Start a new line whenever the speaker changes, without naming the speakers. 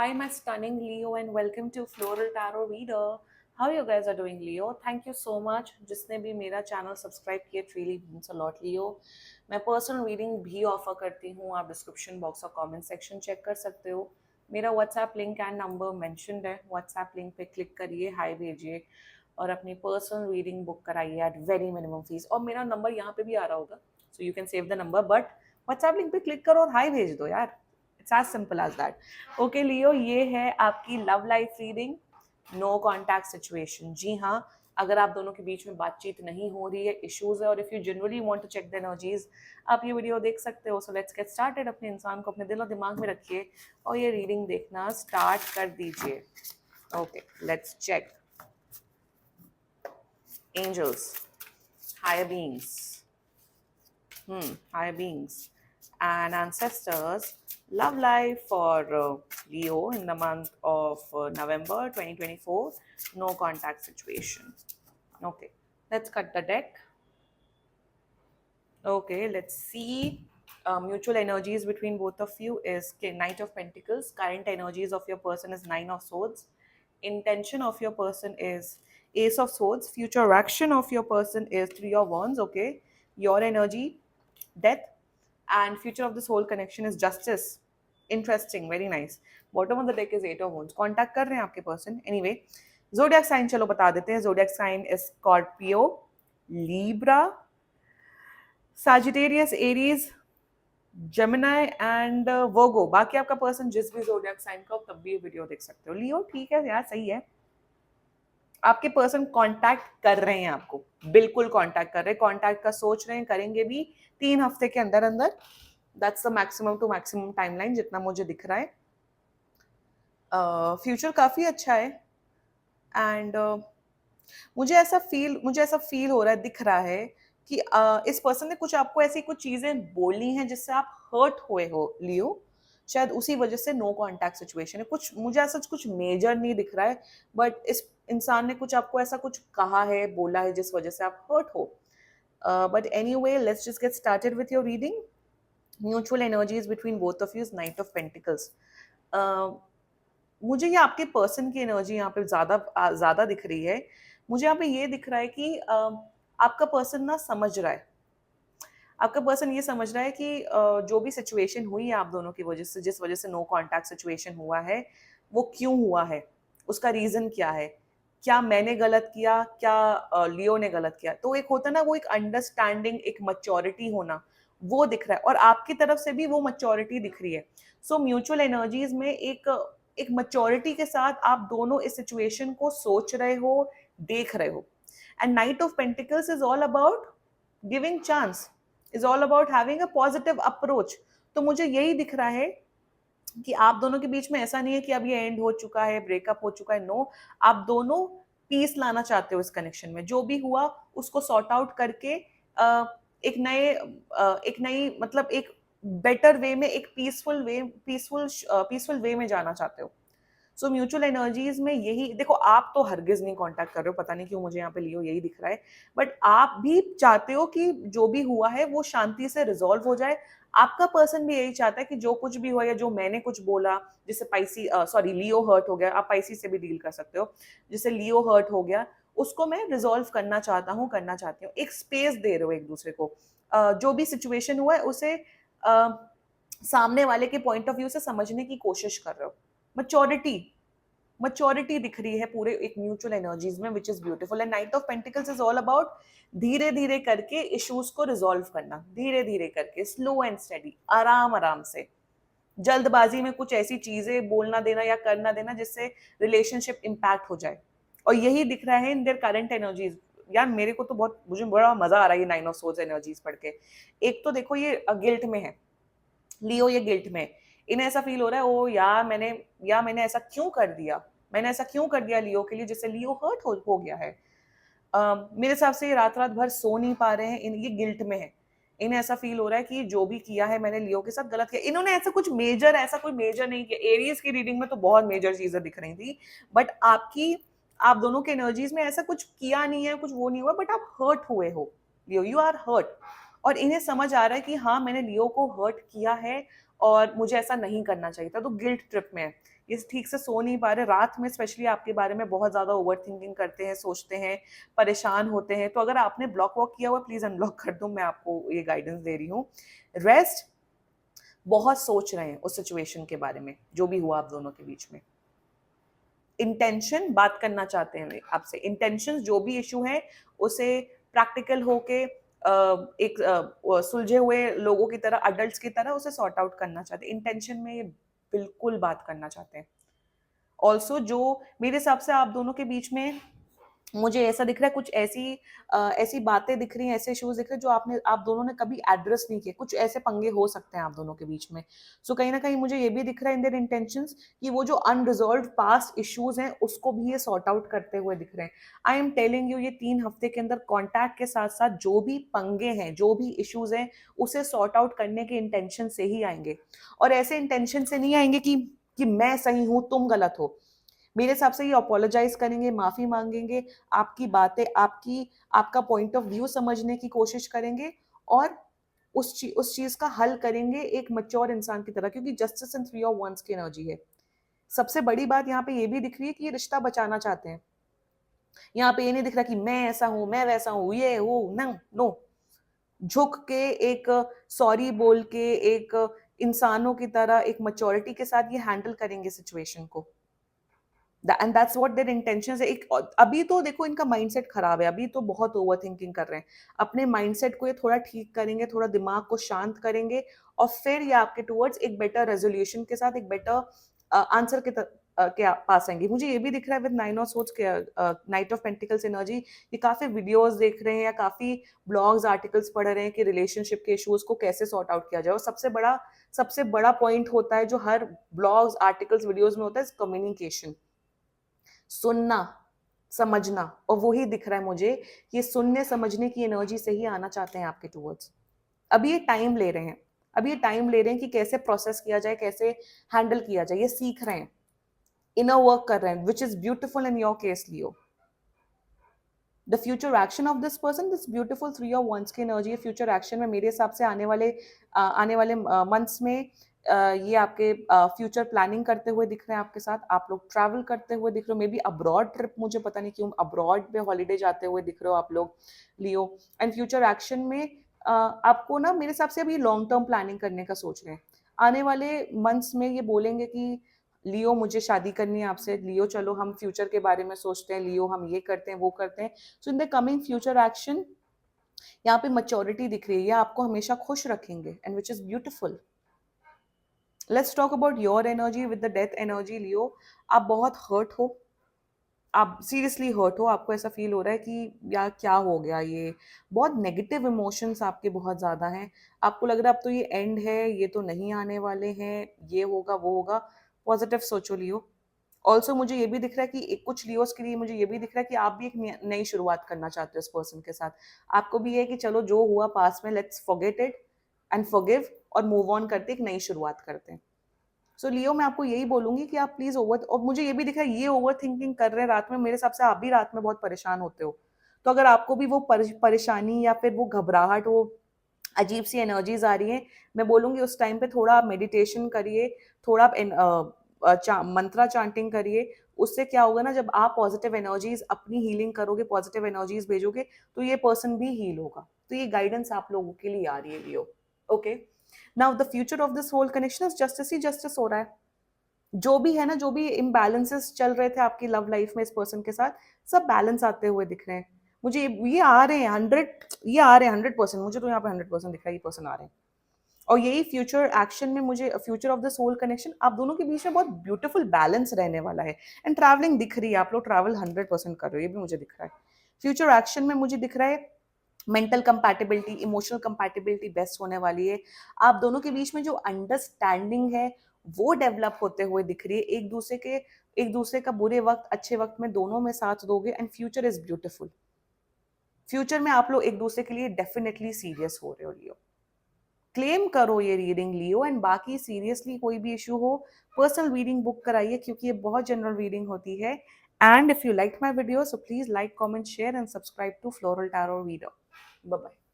Hi, my stunning Leo, and welcome to Floral Tarot Reader. How you guys are doing, Leo? Thank you so much. जिसने भी मेरा channel subscribe किया, it really means a lot, Leo. मैं personal reading भी offer करती हूँ. आप description box और कमेंट सेक्शन चेक कर सकते हो. मेरा WhatsApp link and number mentioned है. व्हाट्सएप लिंक पे क्लिक करिए, हाई भेजिए और अपनी पर्सनल रीडिंग बुक कराइए एट वेरी मिनिमम फीस. और मेरा नंबर यहाँ पे भी आ रहा होगा, so you can save the number. But WhatsApp link पे क्लिक करो और हाई भेज दो यार. It's as simple as that. Okay Leo, ये है आपकी love life reading. No contact situation. जी हाँ, अगर आप दोनों के बीच में बातचीत नहीं हो रही है, इश्यूज है, और if you generally want to check the energies, आप ये वीडियो देख सकते हो. So let's get started. अपने इंसान को अपने दिल और दिमाग में रखिए और ये रीडिंग देखना स्टार्ट कर दीजिए. Okay, let's check. Angels, higher beings, higher beings and ancestors, love life for Leo in the month of November 2024. No contact situation. Okay, let's cut the deck. Okay, let's see. Mutual energies between both of you is Knight of Pentacles. Current energies of your person is Nine of Swords. Intention of your person is Ace of Swords. Future action of your person is Three of Wands. Okay, your energy, Death. And future of this whole connection is Justice. Interesting, very nice. Bottom of the deck is Eight of Wands. Contact कर रहे हैं आपके person. Anyway, zodiac sign चलो बता देते हैं. Zodiac sign is Scorpio, Libra, Sagittarius, Aries, Gemini and Virgo. बाकी आपका person जिस भी zodiac sign का हो तब भी ये वीडियो देख सकते हो. लियो ठीक है यार, सही है. आपके पर्सन कांटेक्ट कर रहे हैं आपको, बिल्कुल कांटेक्ट कर रहे हैं. कांटेक्ट का सोच रहे हैं, करेंगे भी 3 हफ्ते के अंदर अंदर. That's the maximum to maximum timeline जितना मुझे दिख रहा है. फ्यूचर काफी अच्छा है. एंड मुझे ऐसा फील हो रहा है, दिख रहा है कि इस पर्सन ने कुछ आपको ऐसी कुछ चीजें बोली हैं जिससे आप हर्ट हुए हो लियो. शायद उसी वजह से नो कांटेक्ट सिचुएशन है. कुछ मुझे ऐसा कुछ मेजर नहीं दिख रहा है, बट इस इंसान ने कुछ आपको ऐसा कुछ कहा है, बोला है जिस वजह से आप हर्ट हो. But anyway, let's just get started with your reading. Mutual energies between both of you is night of pentacles. मुझे ये आपके पर्सन की एनर्जी यहाँ पे ज्यादा दिख रही है. मुझे यहाँ पे ये दिख रहा है कि आपका पर्सन ना समझ रहा है. आपका पर्सन ये समझ रहा है कि जो भी सिचुएशन हुई है आप दोनों की वजह से, जिस वजह से नो कांटेक्ट सिचुएशन हुआ है, वो क्यों हुआ है, उसका रीजन क्या है. क्या मैंने गलत किया, क्या लियो ने गलत किया. तो एक होता है ना, वो एक अंडरस्टैंडिंग, एक मैच्योरिटी होना, वो दिख रहा है. और आपकी तरफ से भी वो मैच्योरिटी दिख रही है. सो म्यूचुअल एनर्जीज में एक मैच्योरिटी के साथ आप दोनों इस सिचुएशन को सोच रहे हो, देख रहे हो. And night of pentacles is all about giving chance, is all about having a positive approach. तो मुझे यही दिख रहा है कि आप दोनों के बीच में ऐसा नहीं है कि अब ये एंड हो चुका है, ब्रेकअप हो चुका है. नो, आप दोनों पीस लाना चाहते हो इस कनेक्शन में. जो भी हुआ उसको सॉर्ट आउट करके एक नई मतलब एक बेटर वे में, एक पीसफुल वे में जाना चाहते हो. सो म्यूचुअल एनर्जीज में यही देखो. आप तो हरगिज नहीं कांटेक्ट कर रहे हो, पता नहीं क्यों मुझे यहाँ पे लियो यही दिख रहा है. बट आप भी चाहते हो कि जो भी हुआ है वो शांति से रिजॉल्व हो जाए. आपका पर्सन भी यही चाहता है कि जो कुछ भी हुआ या जो मैंने कुछ बोला जिससे लियो हर्ट हो गया, आप पाइसी से भी डील कर सकते हो, जिससे लियो हर्ट हो गया, उसको मैं रिजॉल्व करना चाहता हूँ, करना चाहती हूँ. एक स्पेस दे रहे हो एक दूसरे को. जो भी सिचुएशन हुआ है उसे सामने वाले के पॉइंट ऑफ व्यू से समझने की कोशिश कर रहे हो. मैच्योरिटी दिख रही है पूरे एक म्यूचुअल एनर्जीज में, which is beautiful. And night of pentacles is all about धीरे धीरे करके इश्यूज को रिजॉल्व करना, धीरे धीरे करके, स्लो एंड स्टेडी, आराम आराम से. जल्दबाजी में कुछ ऐसी चीजें बोलना देना या करना देना जिससे रिलेशनशिप इंपैक्ट हो जाए. और यही दिख रहा है इन देयर करंट एनर्जीज. यार मेरे को तो मुझे बड़ा मजा आ रहा है ये नाइन ऑफ सोर्ड्स एनर्जीज पढ़ के. एक तो देखो ये गिल्ट में है लियो, ये गिल्ट में. इन्हें ऐसा फील हो रहा है, ओ मैंने ऐसा क्यों कर दिया, मैंने ऐसा क्यों कर दिया लियो के लिए, जिससे लियो हर्ट हो गया है. मेरे हिसाब से ये रात रात भर सो नहीं पा रहे हैं. ये गिल्ट में है. इन्हें ऐसा फील हो रहा है कि जो भी किया है मैंने लियो के साथ गलत किया. इन्होंने ऐसा कोई मेजर नहीं किया. एरीज की रीडिंग में तो बहुत मेजर चीजें दिख रही थी, बट आप दोनों के एनर्जीज में ऐसा कुछ किया नहीं है, कुछ वो नहीं हुआ, बट आप हर्ट हुए हो लियो, यू आर हर्ट. और इन्हें समझ आ रहा है कि हाँ मैंने लियो को हर्ट किया है और मुझे ऐसा नहीं करना चाहिए था, तो गिल्ट ट्रिप में है। ये ठीक से सो नहीं पा रहे, रात में स्पेशली आपके बारे में बहुत ज़्यादा ओवर थिंकिंग करते हैं, सोचते हैं, परेशान होते हैं। तो अगर आपने ब्लॉक वॉक किया हुआ, प्लीज़ अनब्लॉक कर दो, मैं आपको ये गाइडेंस दे रही हूँ। रेस्ट, बहुत सोच रहे हैं उस सिचुएशन के बारे में, जो भी हुआ आप दोनों के बीच में। इंटेंशन, बात करना चाहते हैं आपसे, इंटेंशन जो भी इशू है उसे प्रैक्टिकल होके एक सुलझे हुए लोगों की तरह, अडल्ट्स की तरह उसे सॉर्ट आउट करना चाहते हैं। इंटेंशन में ये बिल्कुल बात करना चाहते हैं। ऑल्सो जो मेरे हिसाब से आप दोनों के बीच में, मुझे ऐसा दिख रहा है कुछ ऐसी बातें दिख रही हैं, ऐसे इश्यूज दिख रहे हैं जो आप दोनों ने कभी एड्रेस नहीं किए। कुछ ऐसे पंगे हो सकते हैं आप दोनों के बीच में। सो कहीं ना कहीं मुझे ये भी दिख रहा है इन देयर इंटेंशंस कि वो जो अनरिजॉल्व पास्ट इश्यूज हैं उसको भी ये सॉर्ट आउट करते हुए दिख रहे हैं। आई एम टेलिंग यू, ये 3 हफ्ते के अंदर कॉन्टैक्ट के साथ साथ जो भी पंगे हैं, जो भी इश्यूज हैं, उसे सॉर्ट आउट करने के इंटेंशन से ही आएंगे। और ऐसे इंटेंशन से नहीं आएंगे कि मैं सही हूं तुम गलत हो। मेरे हिसाब से ये अपोलोजाइज करेंगे, माफी मांगेंगे, आपकी बातें, आपका पॉइंट ऑफ व्यू समझने की कोशिश करेंगे, और उस चीज का हल करेंगे एक मैच्योर इंसान की तरह, क्योंकि जस्टिस एंड 3 ऑफ Wands की एनर्जी है। सबसे बड़ी बात यहाँ पे ये भी दिख रही है कि ये रिश्ता बचाना चाहते हैं। यहाँ पे ये नहीं दिख रहा कि मैं ऐसा हूं, मैं वैसा हूं, ये हूं, नो नो। झुक के, एक सॉरी बोल के, एक इंसानों की तरह, एक मैच्योरिटी के साथ ये हैंडल करेंगे सिचुएशन को। And that's what their intentions है। एक अभी तो देखो इनका माइंडसेट खराब है, अभी तो बहुत ओवर थिंकिंग कर रहे हैं। अपने माइंडसेट को ये थोड़ा ठीक करेंगे, थोड़ा दिमाग को शांत करेंगे, और फिर ये आपके टुवर्ड्स एक बेटर रेजोल्यूशन के साथ, एक बेटर आंसर के पास आएंगे। मुझे ये भी दिख रहा है विद 9 of Swords के नाइट ऑफ पेंटिकल्स एनर्जी, ये काफी वीडियोस देख रहे हैं या काफी ब्लॉग्स आर्टिकल्स पढ़ रहे हैं कि रिलेशनशिप के इश्यूज को कैसे सॉर्ट आउट किया जाए। और सबसे बड़ा पॉइंट होता है जो हर ब्लॉग्स, आर्टिकल्स, वीडियोस में होता है, कम्युनिकेशन। सुनना, समझना। और वही दिख रहा है मुझे, ये सुनने समझने की एनर्जी से ही आना चाहते हैं आपके टूवर्ड्स। अभी ये टाइम ले रहे हैं, अभी ये टाइम ले रहे हैं कि कैसे प्रोसेस किया जाए, कैसे हैंडल किया जाए, ये सीख रहे हैं, इनर वर्क कर रहे हैं, विच is beautiful in your case Leo. The future action of this person, this beautiful 3 of Wands की एनर्जी है। फ्यूचर एक्शन में मेरे हिसाब से आने वाले मंथ्स में ये आपके फ्यूचर प्लानिंग करते हुए दिख रहे हैं आपके साथ। आप लोग ट्रैवल करते हुए दिख रहे हो, मे बी अब्रॉड ट्रिप, मुझे पता नहीं क्यों अब्रॉड पे हॉलीडे जाते हुए दिख रहे हो आप लोग लियो। एंड फ्यूचर एक्शन में आपको ना मेरे हिसाब से अभी लॉन्ग टर्म प्लानिंग करने का सोच रहे हैं। आने वाले मंथ्स में ये बोलेंगे कि लियो मुझे शादी करनी है आपसे, लियो चलो हम फ्यूचर के बारे में सोचते हैं, लियो हम ये करते हैं, वो करते हैं। So in the coming future action यहाँ पे मैच्योरिटी दिख रही है, आपको हमेशा खुश रखेंगे, and which is beautiful. Let's talk about your energy with the death energy Leo. आप बहुत हर्ट हो, आप सीरियसली हर्ट हो, आपको ऐसा फील हो रहा है कि यार क्या हो गया, ये बहुत नेगेटिव इमोशंस आपके बहुत ज़्यादा हैं। आपको लग रहा है अब तो ये एंड है, ये तो नहीं आने वाले हैं, ये होगा वो होगा। पॉजिटिव सोचो लियो। ऑल्सो मुझे ये भी दिख रहा है कि कुछ लियोस के लिए मुझे ये भी दिख रहा है कि आप भी एक नई शुरुआत करना चाहते हो इस पर्सन के साथ। आपको भी ये है कि चलो जो हुआ पास में, let's forget it and forgive, और मूव ऑन करते एक नई शुरुआत करते हैं। सो लियो मैं आपको यही बोलूंगी कि आप प्लीज और मुझे ये भी दिख रहा है ये ओवर थिंकिंग कर रहे हैं रात में, मेरे हिसाब से आप भी रात में बहुत परेशान होते हो। तो अगर आपको भी वो परेशानी या फिर वो घबराहट, वो अजीब सी एनर्जीज आ रही है, मैं बोलूंगी उस टाइम पे थोड़ा आप मेडिटेशन करिए, थोड़ा आप मंत्रा चांटिंग करिए। उससे क्या होगा ना, जब आप पॉजिटिव एनर्जीज अपनी हीलिंग करोगे, पॉजिटिव एनर्जीज भेजोगे, तो ये पर्सन भी हील होगा। तो ये गाइडेंस आप लोगों के लिए आ रही है Leo. Okay, now the future of this whole connection is justice ही जस्टिस हो रहा है। जो भी है ना, जो भी इम्बैलेंसेस चल रहे थे आपकी लव लाइफ में इस पर्सन के साथ, सब बैलेंस आते हुए दिख रहे हैं मुझे। ये आ रहे हैं 100%, मुझे तो यहाँ पे 100% दिख रहा है ये पर्सन आ रहे हैं। और यही फ्यूचर एक्शन में मुझे, future of the soul connection, आप दोनों के बीच में बहुत ब्यूटीफुल बैलेंस रहने वाला है। एंड ट्रैवलिंग दिख रही है, आप लोग ट्रैवल 100% कर रहे हो, ये भी मुझे दिख रहा है। फ्यूचर एक्शन में मुझे दिख रहा है mental compatibility, emotional compatibility best होने वाली है। आप दोनों के बीच में जो अंडरस्टैंडिंग है वो डेवलप होते हुए दिख रही है। एक दूसरे का बुरे वक्त अच्छे वक्त में दोनों में साथ दोगे, and future is beautiful. Future में आप लोग एक दूसरे के लिए डेफिनेटली सीरियस हो रहे हो लियो। क्लेम करो ये रीडिंग लियो, एंड बाकी सीरियसली कोई भी इशू हो, पर्सनल रीडिंग बुक कराइए, क्योंकि ये बहुत जनरल रीडिंग होती है। And if you like my video, so please like, comment, share and subscribe to Floral Tarot Reader. Bye bye.